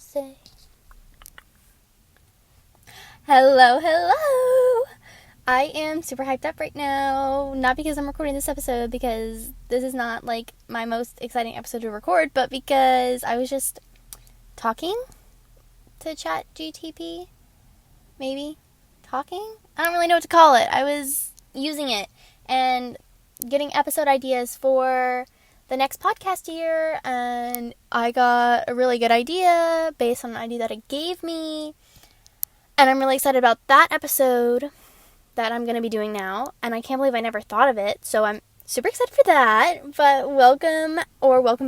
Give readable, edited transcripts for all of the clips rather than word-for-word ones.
say. Hello. I am super hyped up right now. Not because I'm recording this episode, because this is not like my most exciting episode to record, but because I was just talking to ChatGTP. Maybe talking? I don't really know what to call it. I was using it and getting episode ideas for the next podcast year, and I got a really good idea based on an idea that it gave me, and I'm really excited about that episode that I'm going to be doing now, and I can't believe I never thought of it, so I'm super excited for that. But welcome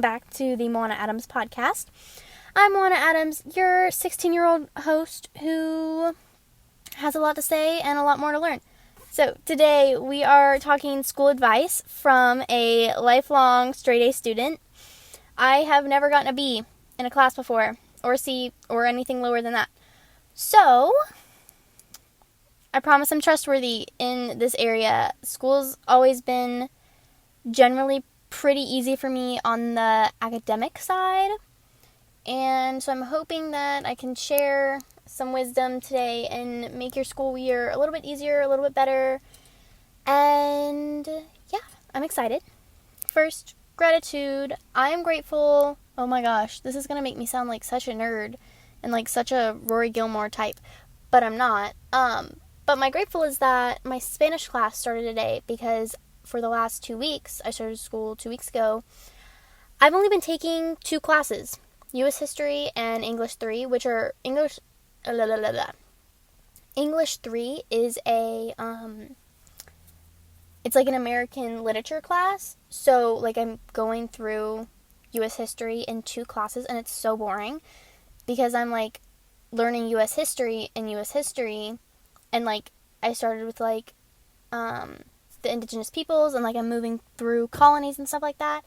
back to the Moana Adams podcast. I'm Moana Adams, your 16-year-old host who has a lot to say and a lot more to learn. So today we are talking school advice from a lifelong straight A student. I have never gotten a B in a class before, or C, or anything lower than that. So I promise I'm trustworthy in this area. School's always been generally pretty easy for me on the academic side. And so I'm hoping that I can share some wisdom today and make your school year a little bit easier, a little bit better. And yeah, I'm excited. First, gratitude. I am grateful. Oh my gosh, this is going to make me sound like such a nerd and like such a Rory Gilmore type, but I'm not. But my grateful is that my Spanish class started today, because for the last 2 weeks, I started school 2 weeks ago, I've only been taking 2 classes, U.S. History and English 3, which are English 3 is it's like an American literature class, so like I'm going through U.S. History in 2 classes, and it's so boring, because I'm like learning U.S. History and U.S. History, and like I started with like the indigenous peoples, and like I'm moving through colonies and stuff like that,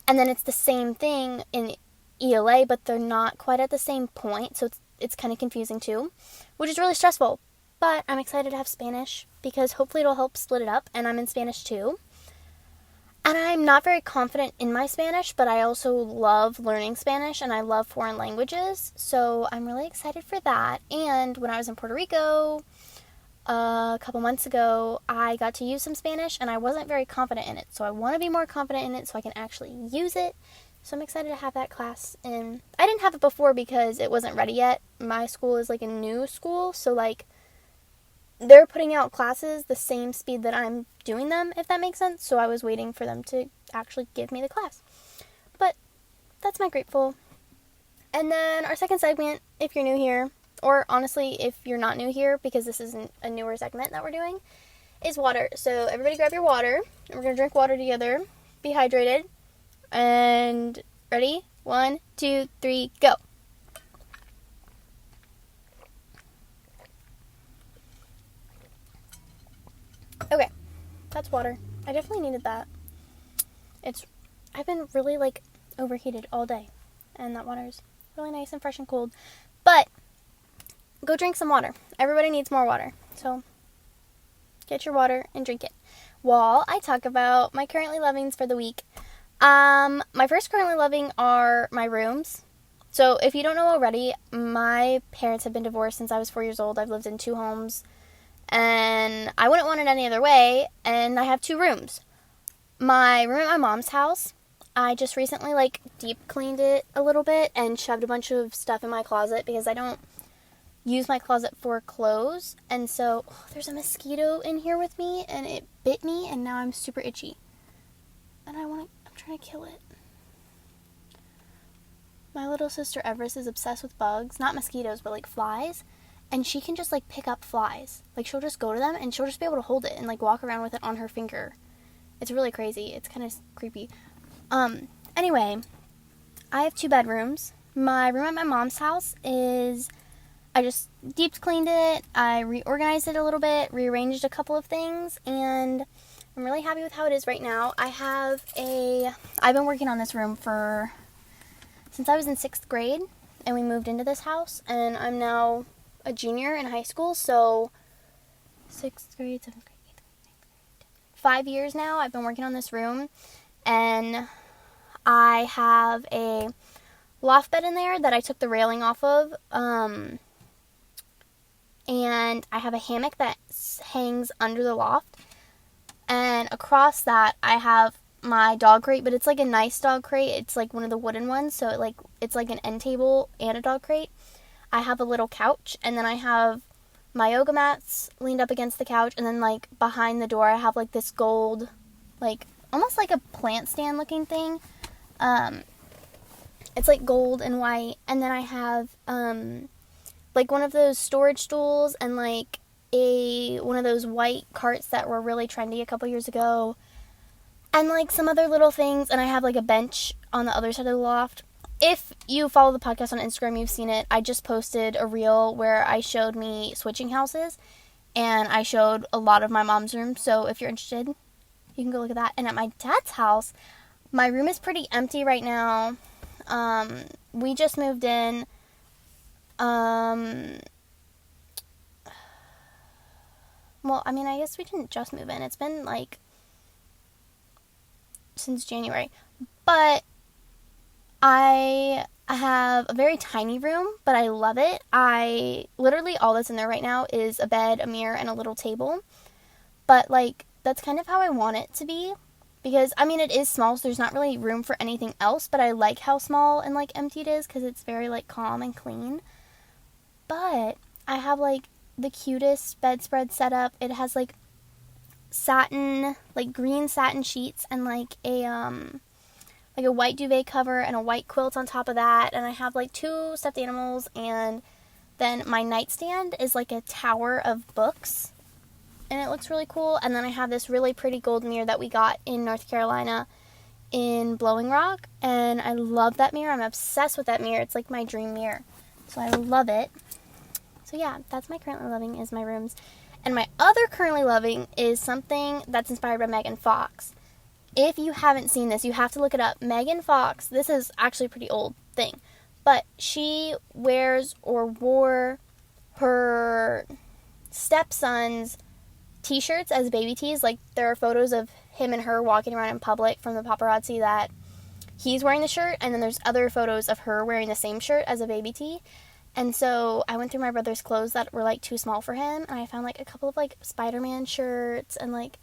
and then it's the same thing in ELA, but they're not quite at the same point, so it's kind of confusing too, which is really stressful. But I'm excited to have Spanish, because hopefully it'll help split it up, and I'm in Spanish too. And I'm not very confident in my Spanish, but I also love learning Spanish, and I love foreign languages, so I'm really excited for that. And when I was in Puerto Rico a couple months ago, I got to use some Spanish, and I wasn't very confident in it, so I want to be more confident in it so I can actually use it. So I'm excited to have that class, and I didn't have it before because it wasn't ready yet. My school is like a new school, so like they're putting out classes the same speed that I'm doing them, if that makes sense. So I was waiting for them to actually give me the class. But that's my grateful. And then our second segment, if you're new here, or honestly, if you're not new here, because this isn't a newer segment that we're doing, is water. So everybody grab your water, and we're going to drink water together. Be hydrated. And ready? 1, 2, 3, go. Okay, that's water. I definitely needed that. I've been really like overheated all day, and that water is really nice and fresh and cold. But go drink some water. Everybody needs more water. So get your water and drink it. While I talk about my currently lovings for the week. My first currently loving are my rooms. So if you don't know already, my parents have been divorced since I was 4 years old. I've lived in 2 homes, and I wouldn't want it any other way, and I have 2 rooms. My room at my mom's house, I just recently like deep cleaned it a little bit and shoved a bunch of stuff in my closet, because I don't use my closet for clothes, and so there's a mosquito in here with me, and it bit me, and now I'm super itchy, and I'm trying to kill it. My little sister Everest is obsessed with bugs, not mosquitoes, but like flies, and she can just like pick up flies. Like she'll just go to them, and she'll just be able to hold it and like walk around with it on her finger. It's really crazy. It's kind of creepy. Anyway, I have 2 bedrooms. My room at my mom's house I just deep cleaned it, I reorganized it a little bit, rearranged a couple of things, and I'm really happy with how it is right now. I've been working on this room since I was in 6th grade, and we moved into this house, and I'm now a junior in high school, so 6th grade, 7th grade, 8th grade, 9th grade, 5 years now I've been working on this room, and I have a loft bed in there that I took the railing off of. And I have a hammock that hangs under the loft. And across that, I have my dog crate, but it's like a nice dog crate. It's like one of the wooden ones, so it's like an end table and a dog crate. I have a little couch, and then I have my yoga mats leaned up against the couch, and then like behind the door I have like this gold, like almost like a plant stand looking thing. It's like gold and white, and then I have like one of those storage stools and like one of those white carts that were really trendy a couple years ago, and like some other little things, and I have like a bench on the other side of the loft. If you follow the podcast on Instagram, you've seen it. I just posted a reel where I showed me switching houses, and I showed a lot of my mom's room, so if you're interested, you can go look at that. And at my dad's house, my room is pretty empty right now. We just moved in. Well, I mean, I guess we didn't just move in. It's been, like, since January. But I have a very tiny room, but I love it. Literally all that's in there right now is a bed, a mirror, and a little table. But, like, that's kind of how I want it to be. Because, I mean, it is small, so there's not really room for anything else. But I like how small and, like, empty it is because it's very, like, calm and clean. But I have, like, the cutest bedspread setup. It has like satin, like green satin sheets, and like a white duvet cover and a white quilt on top of that. And I have like 2 stuffed animals, and then my nightstand is like a tower of books, and it looks really cool. And then I have this really pretty gold mirror that we got in North Carolina in Blowing Rock, and I love that mirror. I'm obsessed with that mirror. It's like my dream mirror, so I love it. So yeah, that's my currently loving is my rooms. And my other currently loving is something that's inspired by Megan Fox. If you haven't seen this, you have to look it up. Megan Fox, this is actually a pretty old thing, but she wears or wore her stepson's t-shirts as baby tees. Like, there are photos of him and her walking around in public from the paparazzi that he's wearing the shirt, and then there's other photos of her wearing the same shirt as a baby tee. And so I went through my brother's clothes that were, like, too small for him, and I found, like, a couple of, like, Spider-Man shirts and, like,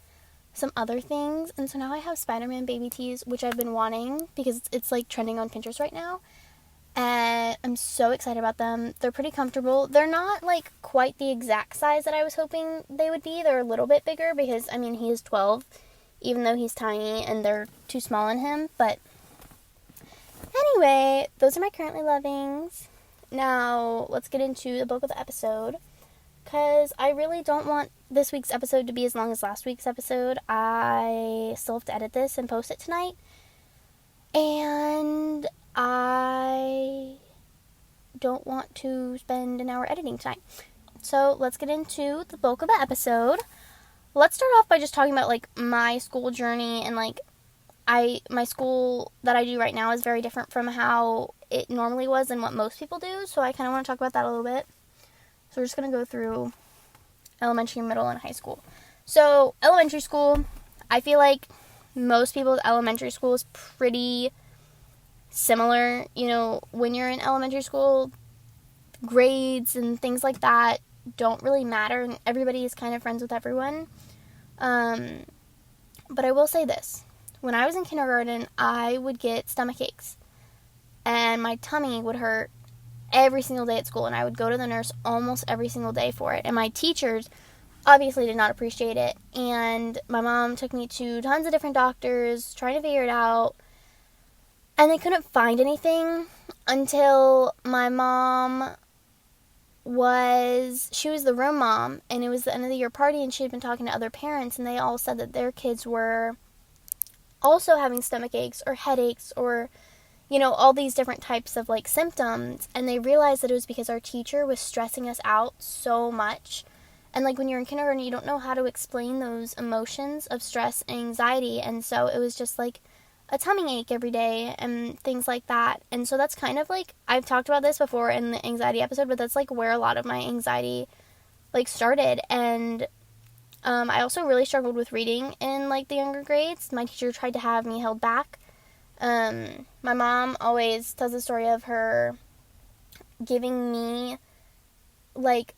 some other things. And so now I have Spider-Man baby tees, which I've been wanting because it's, like, trending on Pinterest right now. And I'm so excited about them. They're pretty comfortable. They're not, like, quite the exact size that I was hoping they would be. They're a little bit bigger because, I mean, he is 12, even though he's tiny, and they're too small on him. But anyway, those are my currently lovings. Now, let's get into the bulk of the episode, because I really don't want this week's episode to be as long as last week's episode. I still have to edit this and post it tonight, and I don't want to spend an hour editing tonight. So, let's get into the bulk of the episode. Let's start off by just talking about, like, my school journey, and, like, my school that I do right now is very different from how it normally was and what most people do, so I kind of want to talk about that a little bit. So we're just going to go through elementary, middle, and high school. So, elementary school, I feel like most people's elementary school is pretty similar. You know, when you're in elementary school, grades and things like that don't really matter, and everybody is kind of friends with everyone. But I will say this. When I was in kindergarten, I would get stomach aches, and my tummy would hurt every single day at school, and I would go to the nurse almost every single day for it. And my teachers obviously did not appreciate it, and my mom took me to tons of different doctors trying to figure it out, and they couldn't find anything until my mom she was the room mom, and it was the end of the year party, and she had been talking to other parents, and they all said that their kids were also having stomach aches or headaches or, you know, all these different types of, like, symptoms. And they realized that it was because our teacher was stressing us out so much. And, like, when you're in kindergarten, you don't know how to explain those emotions of stress and anxiety. And so it was just, like, a tummy ache every day and things like that. And so that's kind of, like, I've talked about this before in the anxiety episode, but that's, like, where a lot of my anxiety, like, started. And I also really struggled with reading in, like, the younger grades. My teacher tried to have me held back My mom always tells the story of her giving me, like,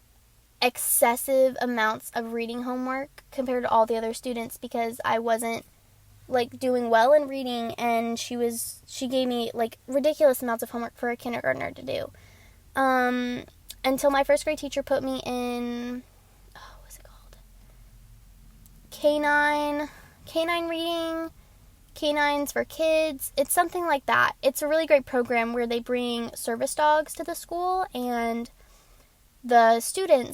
excessive amounts of reading homework compared to all the other students because I wasn't, like, doing well in reading, and she gave me, like, ridiculous amounts of homework for a kindergartner to do. Until my first grade teacher put me in, what's it called? Canine reading, Canines for Kids. It's something like that. It's a really great program where they bring service dogs to the school, and the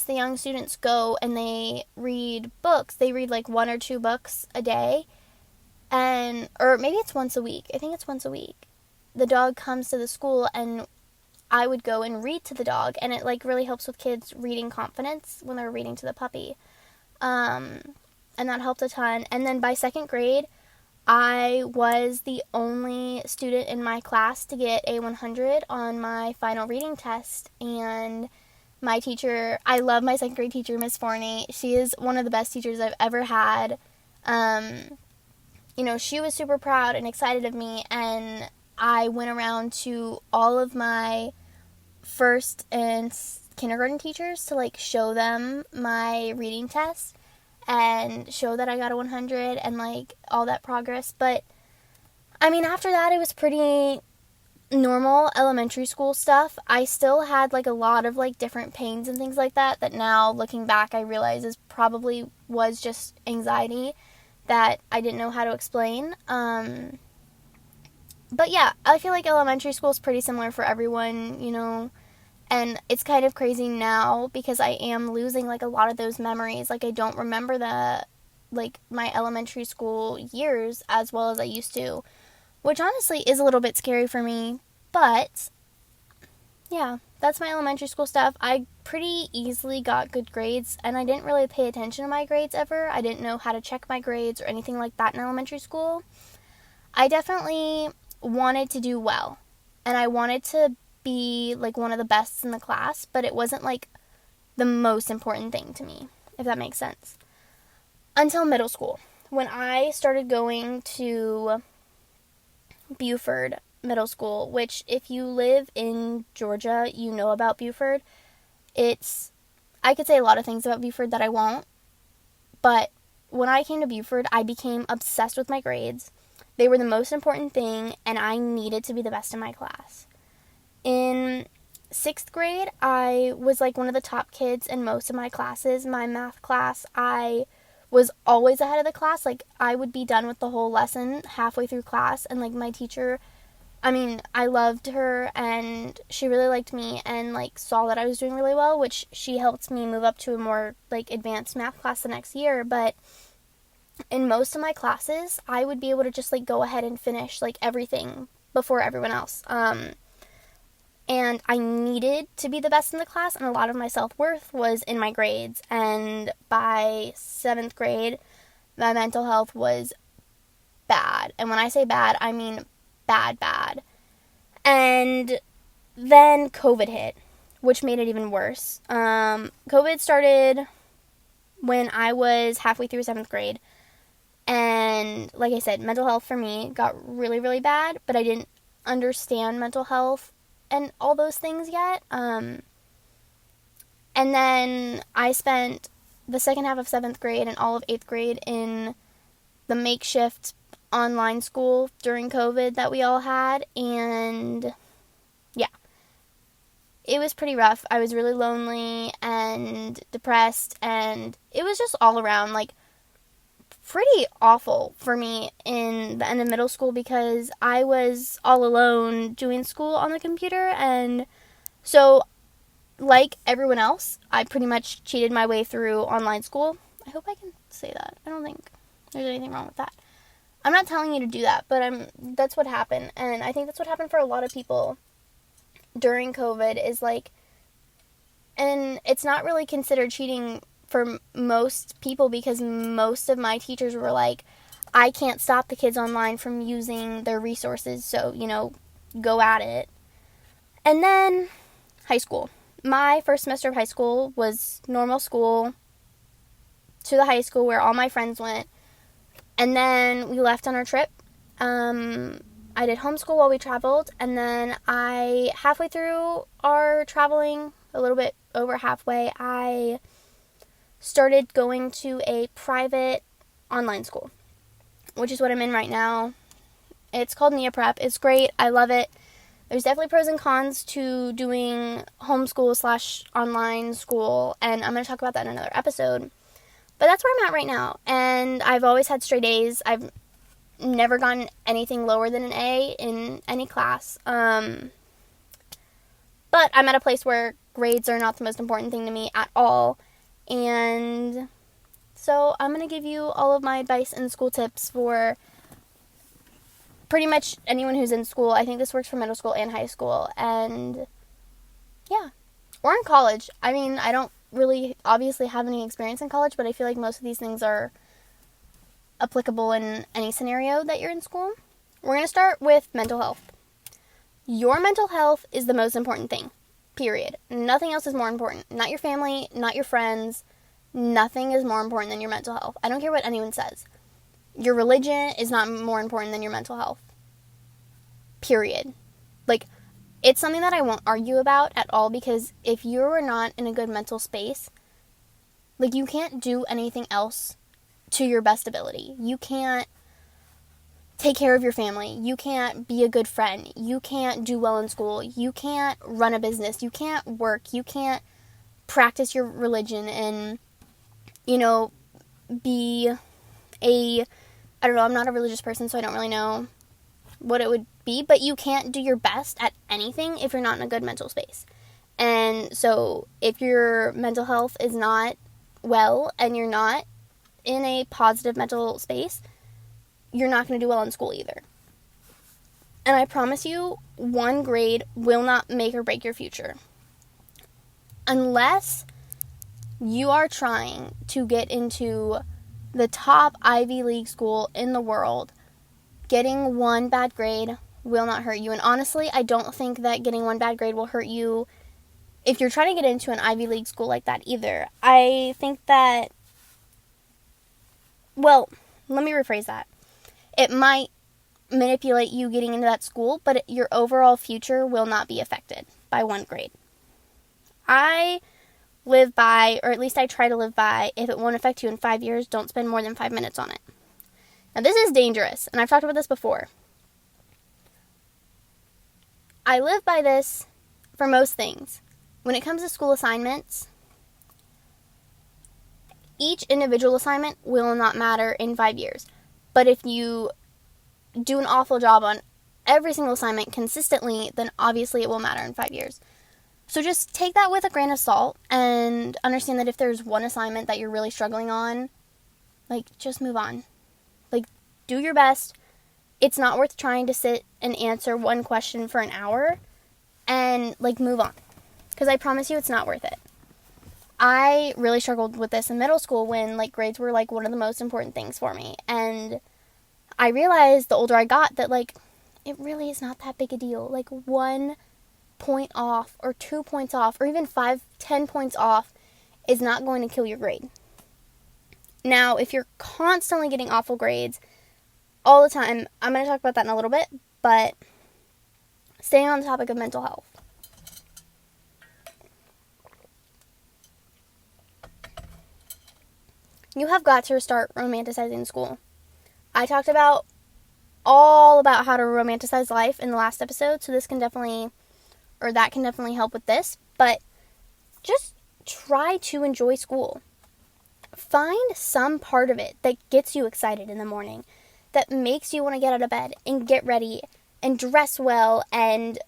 young students go and they read books. They read like 1 or 2 books a day, or maybe it's once a week. I think it's once a week. The dog comes to the school and I would go and read to the dog, and it like really helps with kids' reading confidence when they're reading to the puppy. And that helped a ton. And then by 2nd grade, I was the only student in my class to get a 100 on my final reading test, and my teacher, I love my 2nd grade teacher, Miss Forney. She is one of the best teachers I've ever had. She was super proud and excited of me, and I went around to all of my first and kindergarten teachers to like show them my reading test and show that I got a 100 and like all that progress. But I mean, after that, it was pretty normal elementary school stuff. I still had like a lot of like different pains and things like that now looking back I realize was just anxiety that I didn't know how to explain. But yeah, I feel like elementary school is pretty similar for everyone, and it's kind of crazy now because I am losing like a lot of those memories. Like I don't remember my elementary school years as well as I used to, which honestly is a little bit scary for me. But yeah, that's my elementary school stuff. I pretty easily got good grades, and I didn't really pay attention to my grades ever. I didn't know how to check my grades or anything like that in elementary school. I definitely wanted to do well, and I wanted to be like one of the best in the class, but it wasn't like the most important thing to me, if that makes sense. Until middle school, when I started going to Buford Middle School, which if you live in Georgia, you know about Buford. I could say a lot of things about Buford that I won't, but when I came to Buford, I became obsessed with my grades. They were the most important thing, and I needed to be the best in my class. In 6th grade, I was like one of the top kids in most of my classes. My math class, I was always ahead of the class. Like, I would be done with the whole lesson halfway through class, and like my teacher, I loved her, and she really liked me and like saw that I was doing really well, which she helped me move up to a more like advanced math class the next year. But in most of my classes, I would be able to just like go ahead and finish like everything before everyone else. And I needed to be the best in the class, and a lot of my self-worth was in my grades. And by 7th grade, my mental health was bad. And when I say bad, I mean bad. And then COVID hit, which made it even worse. COVID started when I was halfway through 7th grade. And like I said, mental health for me got really, really bad, but I didn't understand mental health and all those things yet. And then I spent the second half of 7th grade and all of 8th grade in the makeshift online school during COVID that we all had. And yeah, it was pretty rough. I was really lonely and depressed, and it was just all around like pretty awful for me in the end of middle school because I was all alone doing school on the computer. And so, like everyone else, I pretty much cheated my way through online school. I hope I can say that. I don't think there's anything wrong with that. I'm not telling you to do that, but that's what happened. And I think that's what happened for a lot of people during COVID is like, and it's not really considered cheating for most people because most of my teachers were like, I can't stop the kids online from using their resources, so, go at it. And then high school. My first semester of high school was normal school to the high school where all my friends went. And then we left on our trip. I I did homeschool while we traveled, and then halfway through our traveling, a little bit over halfway, I started going to a private online school, which is what I'm in right now. It's called Nia Prep. It's great. I love it. There's definitely pros and cons to doing homeschool / online school, and I'm going to talk about that in another episode. But that's where I'm at right now, and I've always had straight A's. I've never gotten anything lower than an A in any class. But I'm at a place where grades are not the most important thing to me at all, and so I'm going to give you all of my advice and school tips for pretty much anyone who's in school. I think this works for middle school and high school, and yeah, or in college. I mean, I don't really obviously have any experience in college, but I feel like most of these things are applicable in any scenario that you're in school. We're going to start with mental health. Your mental health is the most important thing, period. Nothing else is more important. Not your family, not your friends. Nothing is more important than your mental health. I don't care what anyone says. Your religion is not more important than your mental health. Period. Like, it's something that I won't argue about at all, because if you're not in a good mental space, like, you can't do anything else to your best ability. You can't take care of your family. You can't be a good friend. You can't do well in school. You can't run a business. You can't work. You can't practice your religion and, be I don't know, I'm not a religious person, so I don't really know what it would be, but you can't do your best at anything if you're not in a good mental space. And so if your mental health is not well and you're not in a positive mental space, you're not going to do well in school either. And I promise you, one grade will not make or break your future. Unless you are trying to get into the top Ivy League school in the world, getting one bad grade will not hurt you. And honestly, I don't think that getting one bad grade will hurt you if you're trying to get into an Ivy League school like that either. I think that, well, let me rephrase that. It might manipulate you getting into that school, but your overall future will not be affected by one grade. I live by, or at least I try to live by, if it won't affect you in 5 years, don't spend more than 5 minutes on it. Now, this is dangerous, and I've talked about this before. I live by this for most things. When it comes to school assignments, each individual assignment will not matter in 5 years. But if you do an awful job on every single assignment consistently, then obviously it will matter in 5 years. So just take that with a grain of salt and understand that if there's one assignment that you're really struggling on, just move on. Do your best. It's not worth trying to sit and answer one question for an hour and, move on. Because I promise you it's not worth it. I really struggled with this in middle school when, grades were, one of the most important things for me. And I realized the older I got that, it really is not that big a deal. 1 point off or 2 points off or even 5-10 points off is not going to kill your grade. Now, if you're constantly getting awful grades all the time, I'm going to talk about that in a little bit, but staying on the topic of mental health. You have got to start romanticizing school. I talked all about how to romanticize life in the last episode, so that can definitely help with this, but just try to enjoy school. Find some part of it that gets you excited in the morning, that makes you want to get out of bed and get ready and dress well and,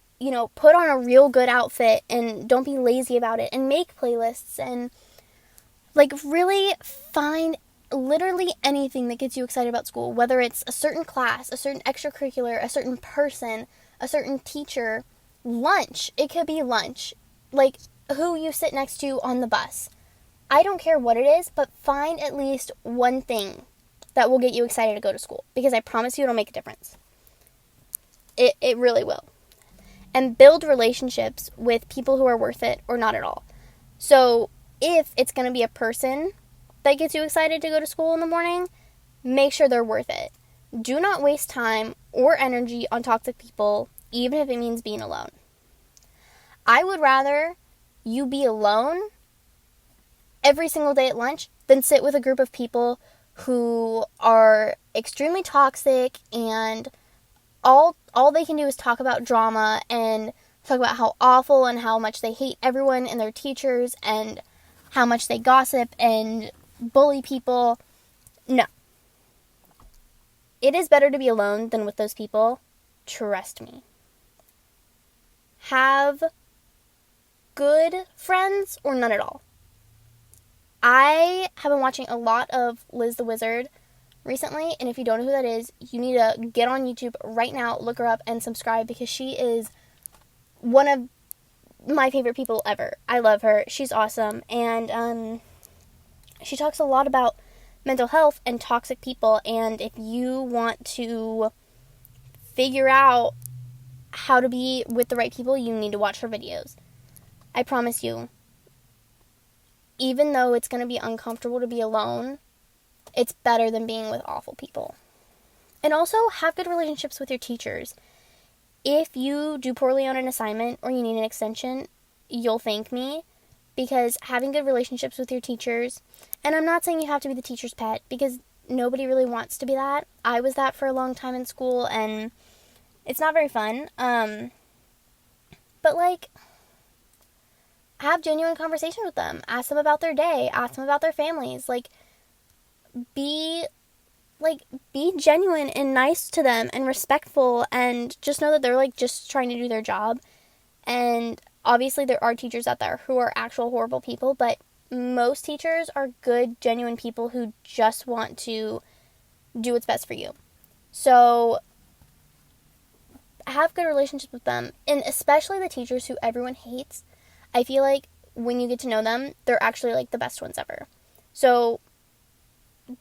put on a real good outfit and don't be lazy about it and make playlists and, really find literally anything that gets you excited about school, whether it's a certain class, a certain extracurricular, a certain person, a certain teacher. Lunch. It could be lunch. Who you sit next to on the bus. I don't care what it is, but find at least one thing that will get you excited to go to school. Because I promise you it'll make a difference. It really will. And build relationships with people who are worth it or not at all. So if it's going to be a person that gets you excited to go to school in the morning, make sure they're worth it. Do not waste time or energy on toxic people, even if it means being alone. I would rather you be alone every single day at lunch than sit with a group of people who are extremely toxic and all they can do is talk about drama and talk about how awful and how much they hate everyone and their teachers and how much they gossip and bully people. No. It is better to be alone than with those people. Trust me. Have good friends or none at all. I have been watching a lot of Liz the Wizard recently, and if you don't know who that is, you need to get on YouTube right now, look her up, and subscribe, because she is one of my favorite people ever. I love her. She's awesome, and she talks a lot about mental health and toxic people, and if you want to figure out how to be with the right people, you need to watch her videos. I promise you, even though it's going to be uncomfortable to be alone, it's better than being with awful people. And also, have good relationships with your teachers. If you do poorly on an assignment or you need an extension, you'll thank me, because having good relationships with your teachers, and I'm not saying you have to be the teacher's pet, because nobody really wants to be that. I was that for a long time in school, and it's not very fun. But, like, have genuine conversation with them. Ask them about their day. Ask them about their families. Be genuine and nice to them and respectful, and just know that they're, just trying to do their job. And obviously there are teachers out there who are actual horrible people, but most teachers are good, genuine people who just want to do what's best for you. So have good relationships with them, and especially the teachers who everyone hates. I feel like when you get to know them, they're actually the best ones ever. So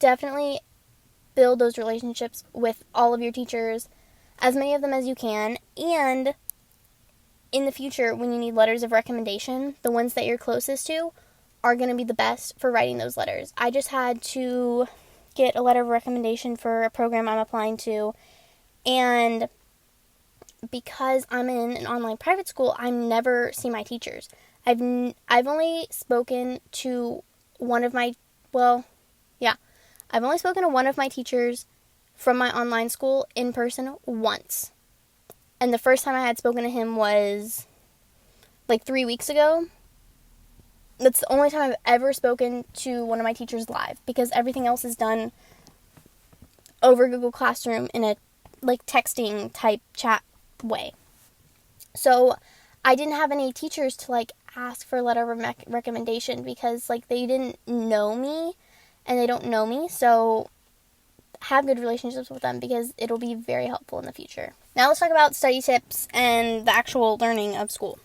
definitely build those relationships with all of your teachers, as many of them as you can, and in the future, when you need letters of recommendation, the ones that you're closest to are going to be the best for writing those letters. I just had to get a letter of recommendation for a program I'm applying to, and because I'm in an online private school, I never see my teachers. I've only spoken to one of my teachers from my online school in person once. And the first time I had spoken to him was 3 weeks ago. That's the only time I've ever spoken to one of my teachers live, because everything else is done over Google Classroom in a texting type chat way. So I didn't have any teachers to ask for a letter of recommendation, because they didn't know me and they don't know me. So have good relationships with them, because it'll be very helpful in the future. Now let's talk about study tips and the actual learning of school.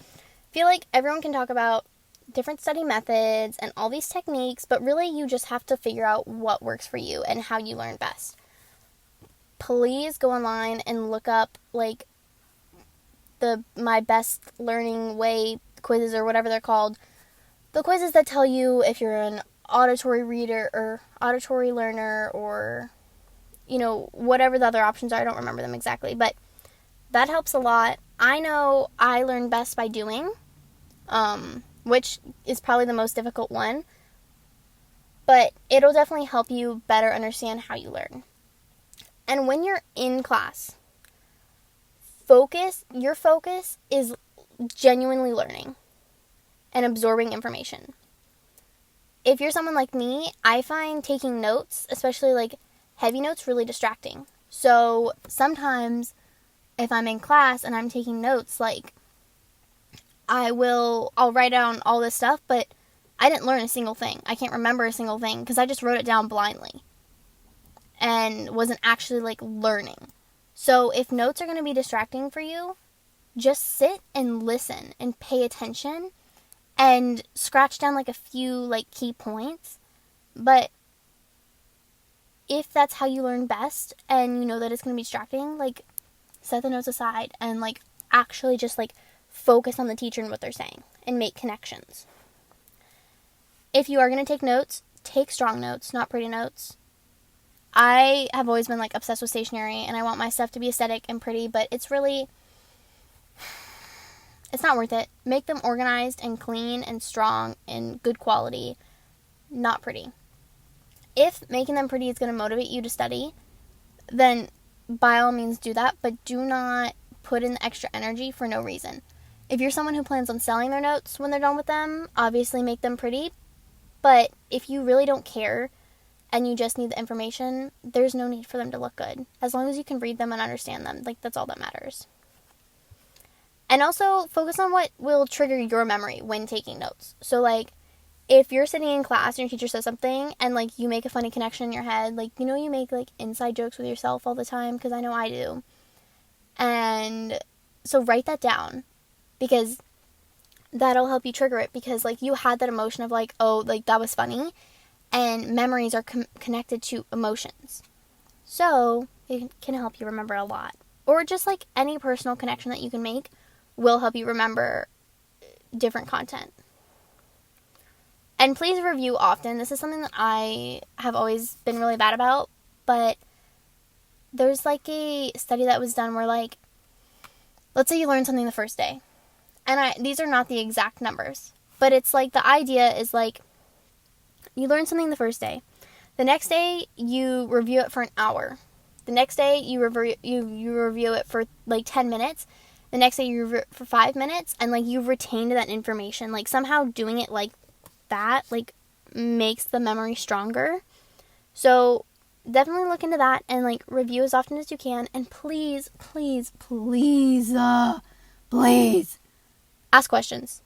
I feel like everyone can talk about different study methods and all these techniques, but really you just have to figure out what works for you and how you learn best. Please go online and look up my best learning way quizzes, or whatever they're called. The quizzes that tell you if you're an auditory reader or auditory learner, or whatever the other options are. I don't remember them exactly, but that helps a lot. I know I learn best by doing, which is probably the most difficult one, but it'll definitely help you better understand how you learn. And when you're in class, your focus is genuinely learning and absorbing information. If you're someone like me, I find taking notes, especially heavy notes, really distracting. So sometimes if I'm in class and I'm taking notes, I'll write down all this stuff, but I didn't learn a single thing. I can't remember a single thing because I just wrote it down blindly and wasn't actually learning. So if notes are going to be distracting for you, just sit and listen and pay attention and scratch down a few key points. But if that's how you learn best and you know that it's going to be distracting, set the notes aside and actually just focus on the teacher and what they're saying and make connections. If you are going to take notes, take strong notes, not pretty notes. I have always been like obsessed with stationery, and I want my stuff to be aesthetic and pretty, but it's not worth it. Make them organized and clean and strong and good quality, not pretty. If making them pretty is going to motivate you to study, then by all means do that, but do not put in the extra energy for no reason. If you're someone who plans on selling their notes when they're done with them, obviously make them pretty, but if you really don't care and you just need the information, there's no need for them to look good. As long as you can read them and understand them, like, that's all that matters. And also focus on what will trigger your memory when taking notes. So, like, if you're sitting in class and your teacher says something and, like, you make a funny connection in your head, like, you know, you make, like, inside jokes with yourself all the time, because I know I do. And so write that down, because that'll help you trigger it, because, like, you had that emotion of, like, oh, like, that was funny, and memories are connected to emotions. So it can help you remember a lot. Or just, like, any personal connection that you can make will help you remember different content. And please review often. This is something that I have always been really bad about, but there's like a study that was done where, like, let's say you learned something the first day. And these are not the exact numbers, but it's like the idea is like you learn something the first day. The next day you review it for an hour. The next day you review it for like 10 minutes. The next day you review it for 5 minutes, and like you've retained that information. Like somehow doing it like that like makes the memory stronger. So definitely look into that and like review as often as you can. And please ask questions.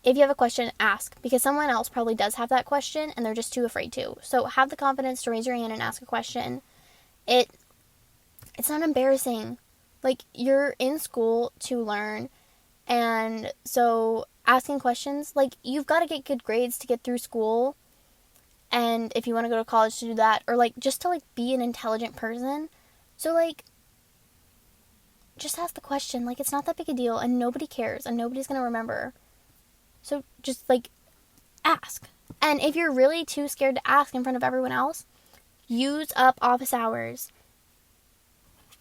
If you have a question, ask, because someone else probably does have that question and they're just too afraid to. So have the confidence to raise your hand and ask a question. It's not embarrassing. Like, you're in school to learn, and so asking questions, like, you've got to get good grades to get through school, and if you want to go to college to do that, or like just to like be an intelligent person. So like, just ask the question. Like, it's not that big a deal, and nobody cares, and nobody's gonna remember. So just like ask. And if you're really too scared to ask in front of everyone else, use up office hours.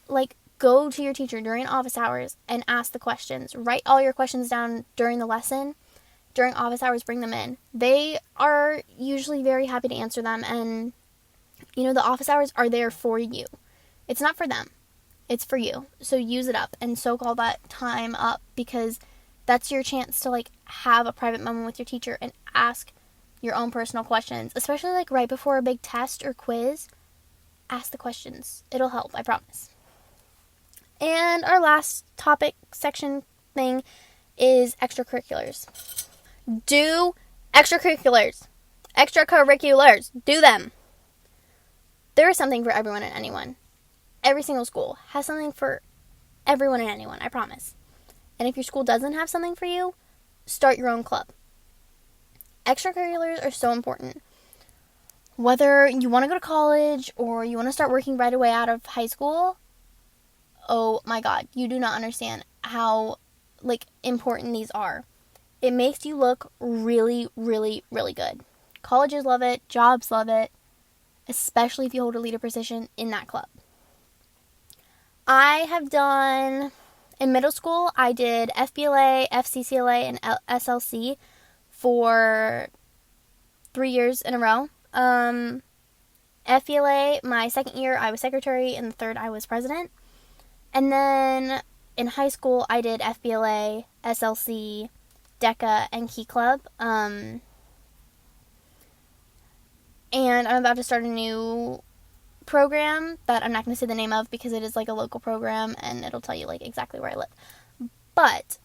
Like, go to your teacher during office hours and ask the questions. Write all your questions down during the lesson. During office hours, bring them in. They are usually very happy to answer them, and you know, the office hours are there for you. It's not for them. It's for you. So use it up and soak all that time up, because that's your chance to like have a private moment with your teacher and ask your own personal questions, especially like right before a big test or quiz. Ask the questions. It'll help, I promise. And our last topic section thing is extracurriculars. Do extracurriculars. Extracurriculars. Do them. There is something for everyone and anyone. Every single school has something for everyone and anyone, I promise. And if your school doesn't have something for you, start your own club. Extracurriculars are so important. Whether you want to go to college or you want to start working right away out of high school, oh my God, you do not understand how like important these are. It makes you look really, really, really good. Colleges love it, jobs love it, especially if you hold a leader position in that club. I have done, in middle school, I did FBLA, FCCLA, and SLC for 3 years in a row. FBLA, my second year, I was secretary, and the third, I was president. And then in high school, I did FBLA, SLC, DECA, and Key Club. And I'm about to start a new program that I'm not going to say the name of because it is like a local program and it'll tell you like exactly where I live. But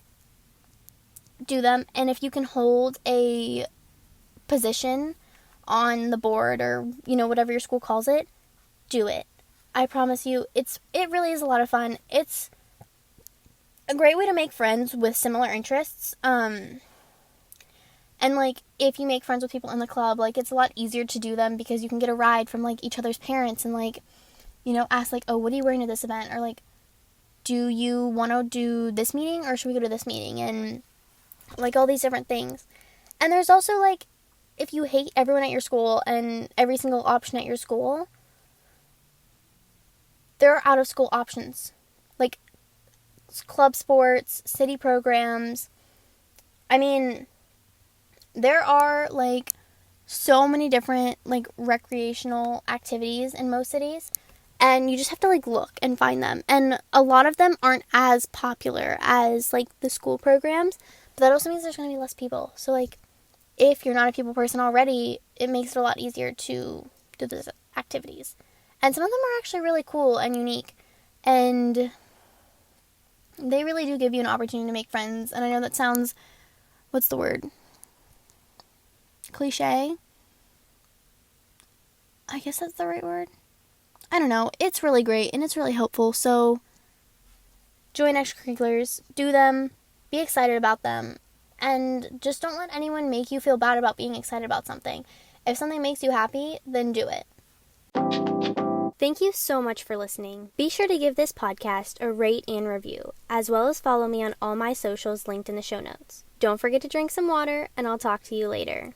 do them, and if you can hold a position on the board or, you know, whatever your school calls it, do it. I promise you, it really is a lot of fun. It's a great way to make friends with similar interests. And, like, if you make friends with people in the club, like, it's a lot easier to do them because you can get a ride from, like, each other's parents and, like, you know, ask, like, oh, what are you wearing to this event? Or, like, do you want to do this meeting or should we go to this meeting? And, like, all these different things. And there's also, like, if you hate everyone at your school and every single option at your school, there are out of school options. Like club sports, city programs. I mean, there are like so many different like recreational activities in most cities, and you just have to like look and find them. And a lot of them aren't as popular as like the school programs, but that also means there's going to be less people. So like if you're not a people person already, it makes it a lot easier to do those activities. And some of them are actually really cool and unique, and they really do give you an opportunity to make friends. And I know that sounds, what's the word? Cliche? I guess that's the right word. I don't know. It's really great and it's really helpful. So join extracurriculars, do them, be excited about them, and just don't let anyone make you feel bad about being excited about something. If something makes you happy, then do it. Thank you so much for listening. Be sure to give this podcast a rate and review, as well as follow me on all my socials linked in the show notes. Don't forget to drink some water, and I'll talk to you later.